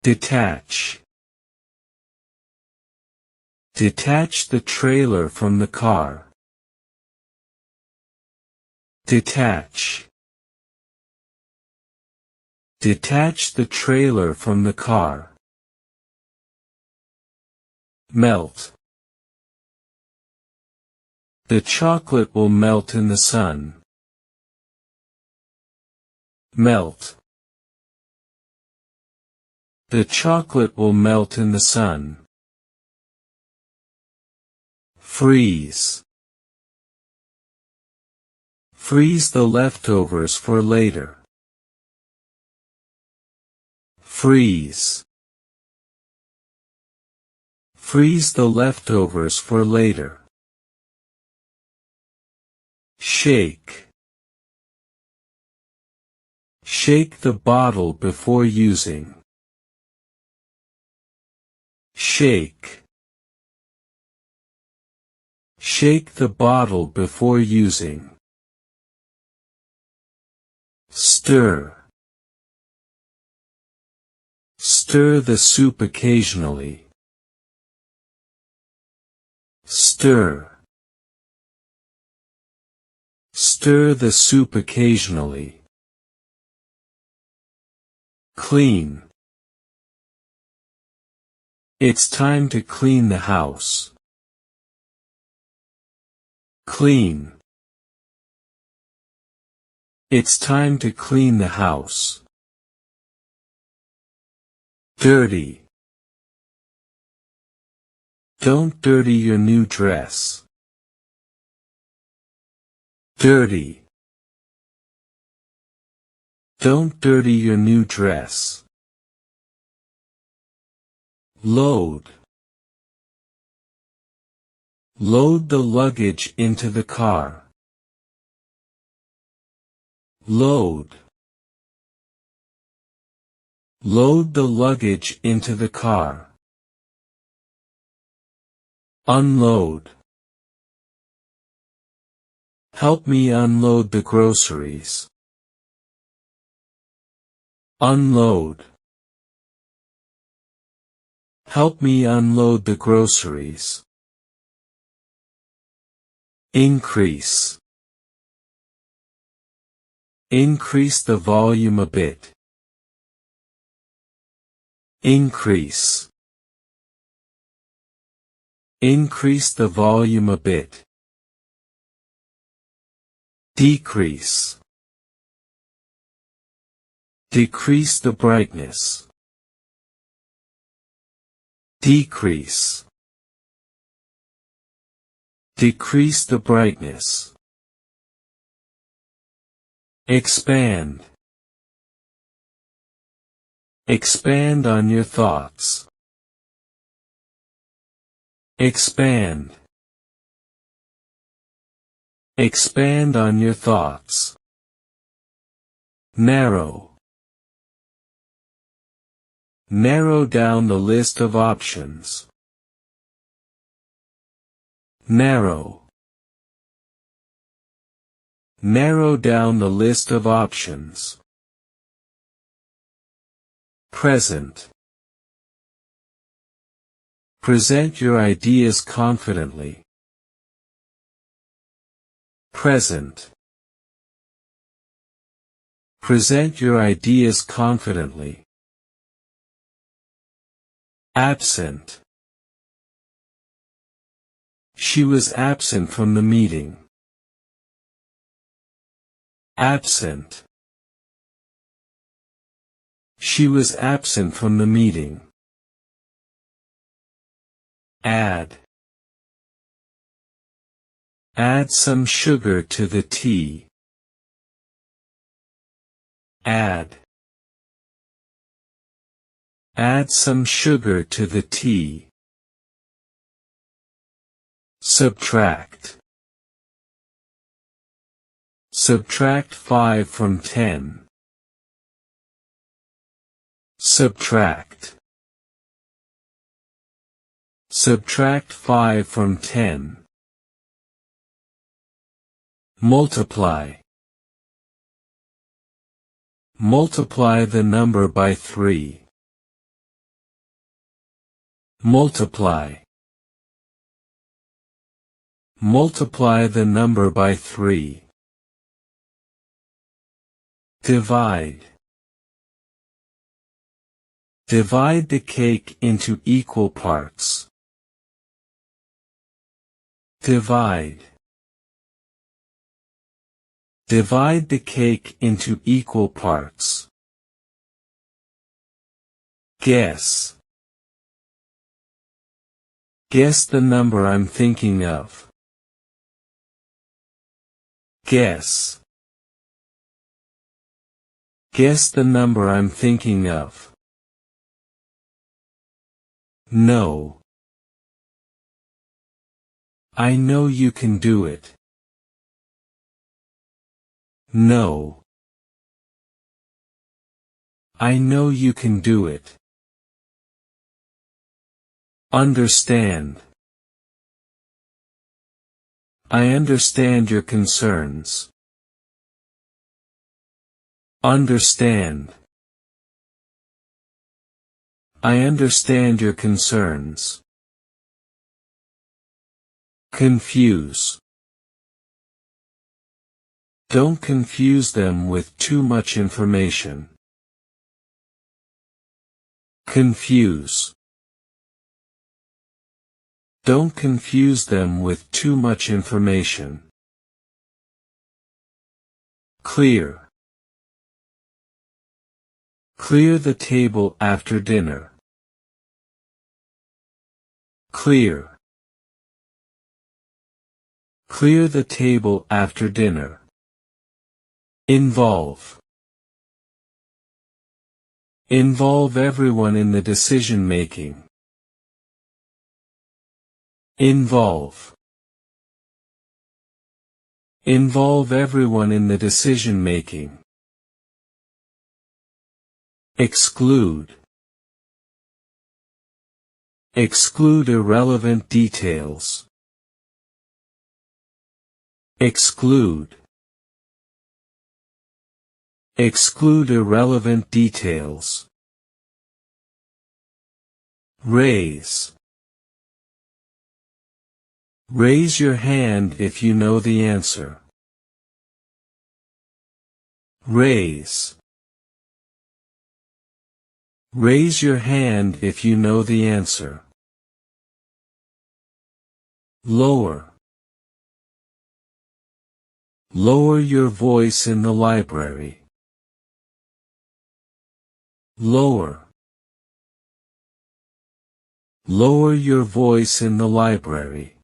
Detach. Detach the trailer from the car. Detach. Detach the trailer from the car. Melt. The chocolate will melt in the sun. Melt. The chocolate will melt in the sun. Freeze. Freeze the leftovers for later. Freeze. Freeze the leftovers for later. Shake. Shake the bottle before using. Shake. Shake the bottle before using. Stir. Stir the soup occasionally. Stir. Stir the soup occasionally. Clean. It's time to clean the house. Clean. It's time to clean the house. Dirty. Don't dirty your new dress. Dirty. Don't dirty your new dress. Load. Load the luggage into the car. Load. Load the luggage into the car. Unload. Help me unload the groceries. Unload. Help me unload the groceries. Increase. Increase the volume a bit. Increase. Increase the volume a bit. Decrease. Decrease the brightness. Decrease. Decrease the brightness. Expand. Expand on your thoughts. Expand. Expand on your thoughts. Narrow. Narrow down the list of options. Narrow. Narrow down the list of options. Present. Present your ideas confidently. Present. Present your ideas confidently. Absent. She was absent from the meeting. Absent. She was absent from the meeting. Add. Add some sugar to the tea. Add. Add some sugar to the tea. Subtract. Subtract 5 from 10. Subtract. Subtract 5 from 10. Multiply. Multiply the number by 3. Multiply. Multiply the number by 3. Divide. Divide the cake into equal parts. Divide. Divide the cake into equal parts. Guess. Guess the number I'm thinking of. Guess. Guess the number I'm thinking of. No. I know you can do it. No. I know you can do it. Understand. I understand your concerns. Understand. I understand your concerns. Confuse. Don't confuse them with too much information. Confuse. Don't confuse them with too much information. Clear. Clear the table after dinner. Clear. Clear the table after dinner. Involve. Involve everyone in the decision-making. Involve. Involve everyone in the decision-making. Exclude. Exclude irrelevant details. Exclude. Exclude irrelevant details. Raise. Raise your hand if you know the answer. Raise. Raise your hand if you know the answer. Lower. Lower your voice in the library. Lower. Lower your voice in the library.